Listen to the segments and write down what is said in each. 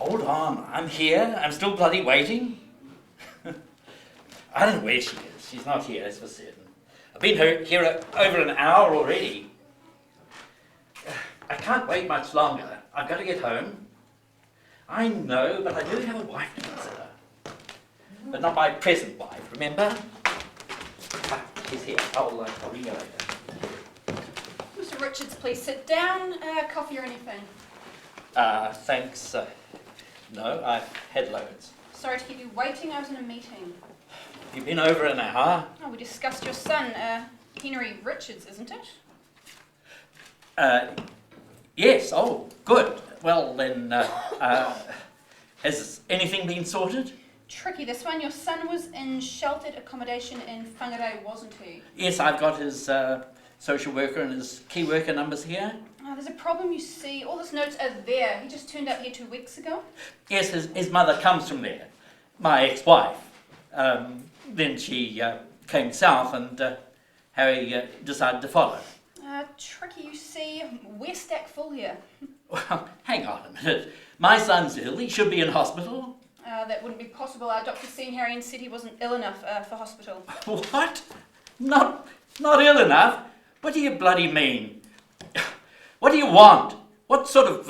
Hold on, I'm here. I'm still bloody waiting. I don't know where she is. She's not here, that's for certain. I've been here over an hour already. I can't wait much longer. I've got to get home. I know, but I do have a wife to consider. But not my present wife, remember? She's here. I'll ring her later. Mr. Richards, please sit down. Coffee or anything? Thanks. No, I've had loads. Sorry to keep you waiting. I was in a meeting. You've been over an hour? Oh, we discussed your son, Henry Richards, isn't it? Yes. Oh, good. Well, then, has anything been sorted? Tricky, this one. Your son was in sheltered accommodation in Whangarei, wasn't he? Yes, I've got his social worker and his key worker numbers here. There's a problem, you see. All his notes are there. He just turned up here 2 weeks ago. Yes, his mother comes from there, my ex-wife. Then she came south and Harry decided to follow. Tricky, you see. We're stacked full here. Well, hang on a minute. My son's ill. He should be in hospital. That wouldn't be possible. Our doctor seen Harry and said he wasn't ill enough for hospital. What? Not ill enough? What do you bloody mean? What do you want? What sort of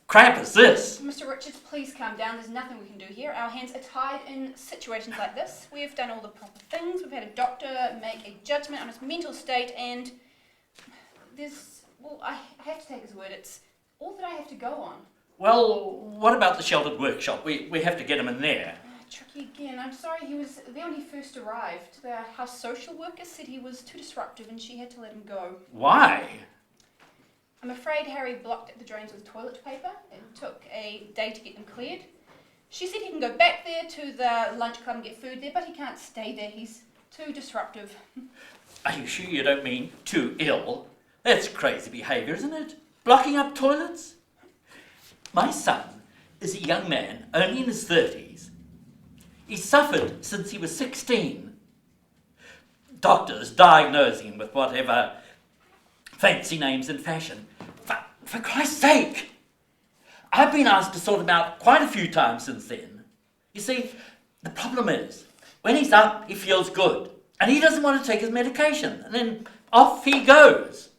crap is this? Mr. Richards, please calm down. There's nothing we can do here. Our hands are tied in situations like this. We've done all the proper things. We've had a doctor make a judgment on his mental state, and I have to take his word. It's all that I have to go on. Well, what about the sheltered workshop? We have to get him in there. Tricky again. I'm sorry, he was there when he first arrived. The house social worker said he was too disruptive and she had to let him go. Why? I'm afraid Harry blocked the drains with toilet paper. It took a day to get them cleared. She said he can go back there to the lunch club and get food there, but he can't stay there. He's too disruptive. Are you sure you don't mean too ill? That's crazy behaviour, isn't it? Blocking up toilets? My son is a young man, only in his 30s. He's suffered since he was 16. Doctors diagnosing him with whatever fancy names in fashion. For Christ's sake! I've been asked to sort him out quite a few times since then. You see, the problem is, when he's up, he feels good. And he doesn't want to take his medication. And then off he goes.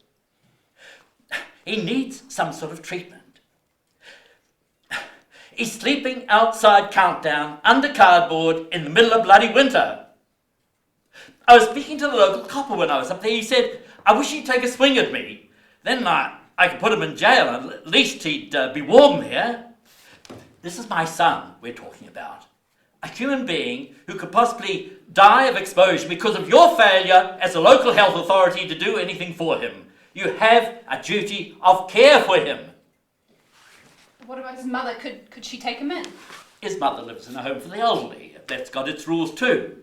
He needs some sort of treatment. He's sleeping outside Countdown, under cardboard, in the middle of bloody winter. I was speaking to the local copper when I was up there. He said, I wish he'd take a swing at me. Then I could put him in jail, and at least he'd be warm there. This is my son we're talking about. A human being who could possibly die of exposure because of your failure as a local health authority to do anything for him. You have a duty of care for him. What about his mother? Could she take him in? His mother lives in a home for the elderly. That's got its rules too.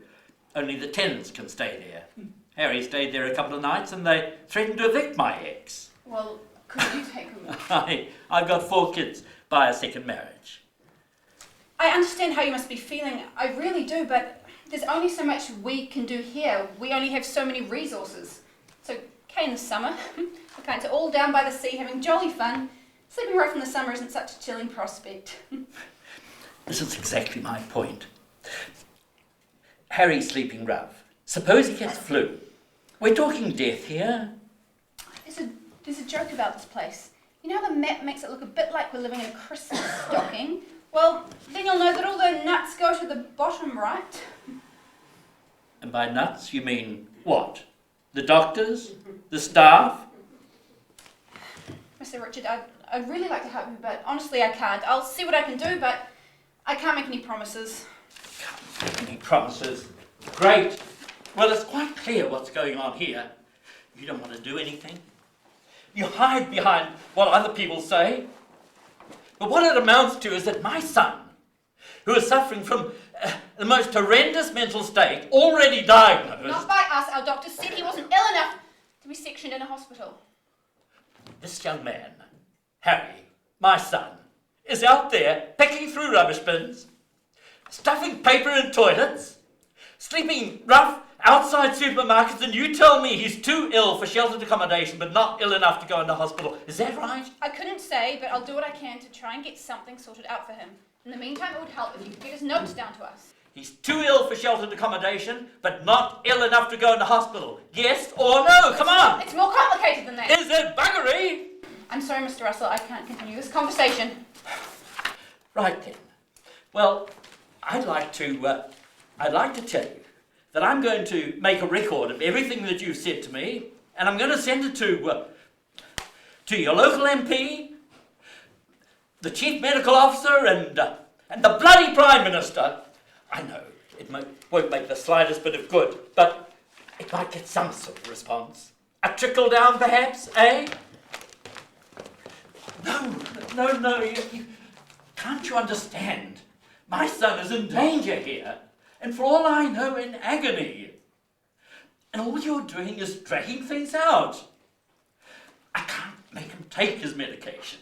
Only the tenants can stay there. Harry stayed there a couple of nights and they threatened to evict my ex. Well, could you take him in? I've got 4 kids by a second marriage. I understand how you must be feeling. I really do, but there's only so much we can do here. We only have so many resources. So, okay, in the summer, the kinds are all down by the sea having jolly fun. Sleeping right from the summer isn't such a chilling prospect. This is exactly my point. Harry's sleeping rough. Suppose he gets flu. We're talking death here. There's a joke about this place. You know how the map makes it look a bit like we're living in a Christmas stocking? Well, then you'll know that all the nuts go to the bottom right. And by nuts, you mean what? The doctors? The staff? Mr. Richard, I'd really like to help you, but honestly I can't. I'll see what I can do, but I can't make any promises. Can't make any promises? Great. Well, it's quite clear what's going on here. You don't want to do anything. You hide behind what other people say. But what it amounts to is that my son, who is suffering from the most horrendous mental state, already diagnosed... Not by us. Our doctor said he wasn't ill enough to be sectioned in a hospital. This young man, Harry, my son, is out there picking through rubbish bins, stuffing paper in toilets, sleeping rough outside supermarkets and you tell me he's too ill for sheltered accommodation but not ill enough to go into hospital. Is that right? I couldn't say, but I'll do what I can to try and get something sorted out for him. In the meantime, it would help if you could get his notes down to us. He's too ill for sheltered accommodation but not ill enough to go into hospital. Yes or no? Come on! It's more complicated than that. Is it buggery? I'm sorry, Mr. Russell, I can't continue this conversation. Right then. Well, I'd like to tell you that I'm going to make a record of everything that you've said to me, and I'm going to send it to your local MP, the Chief Medical Officer, and the bloody Prime Minister. I know it won't make the slightest bit of good, but it might get some sort of response. A trickle down, perhaps, eh? No, can't you understand? My son is in danger here, and for all I know, in agony. And all you're doing is dragging things out. I can't make him take his medication.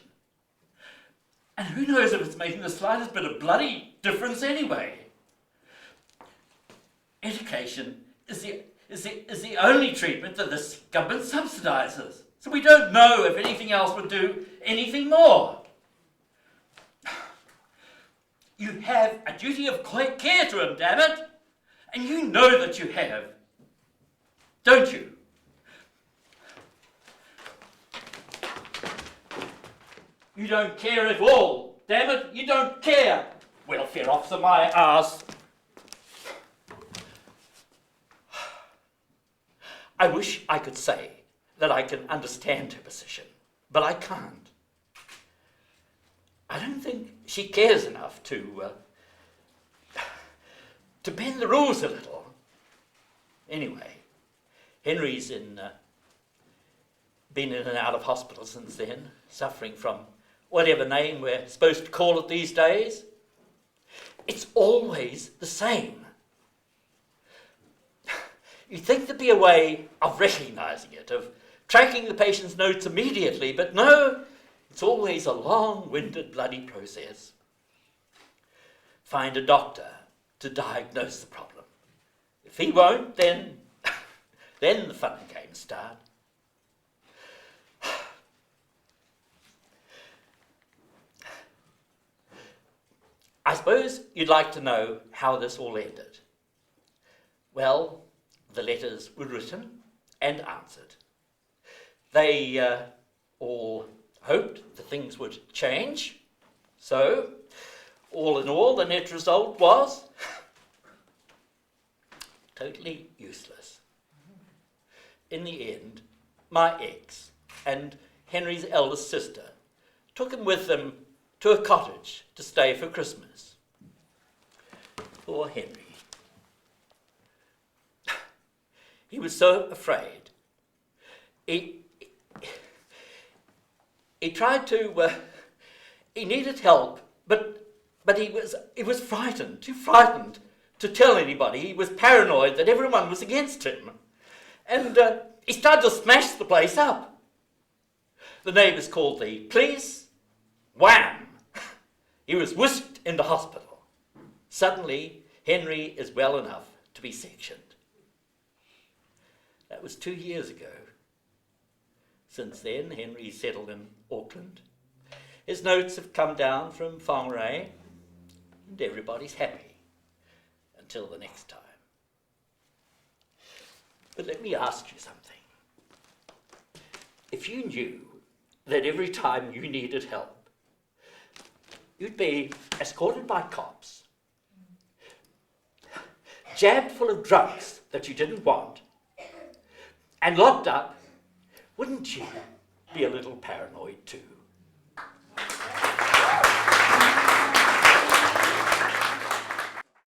And who knows if it's making the slightest bit of bloody difference anyway. Education is the only treatment that this government subsidises. So we don't know if anything else would do anything more. You have a duty of care to him, damn it. And you know that you have. Don't you? You don't care at all. Damn it, you don't care. Welfare officer, my ass. I wish I could say that I can understand her position, but I can't. I don't think she cares enough to bend the rules a little. Anyway, Henry's been in and out of hospital since then, suffering from whatever name we're supposed to call it these days. It's always the same. You'd think there'd be a way of recognising it, of tracking the patient's notes immediately, but no, it's always a long-winded bloody process. Find a doctor to diagnose the problem. If he won't, then the fun and games start. I suppose you'd like to know how this all ended. Well, the letters were written and answered. They all hoped that things would change. So, all in all, the net result was totally useless. In the end, my ex and Henry's eldest sister took him with them to a cottage to stay for Christmas. Poor Henry. He was so afraid. He tried to, he needed help, but he was frightened, too frightened to tell anybody. He was paranoid that everyone was against him. And he started to smash the place up. The neighbours called the police. Wham! He was whisked into hospital. Suddenly, Henry is well enough to be sectioned. That was 2 years ago. Since then, Henry settled in Auckland. His notes have come down from Whangarei, and everybody's happy until the next time. But let me ask you something. If you knew that every time you needed help, you'd be escorted by cops, jabbed full of drugs that you didn't want, and locked up, wouldn't you be a little paranoid too?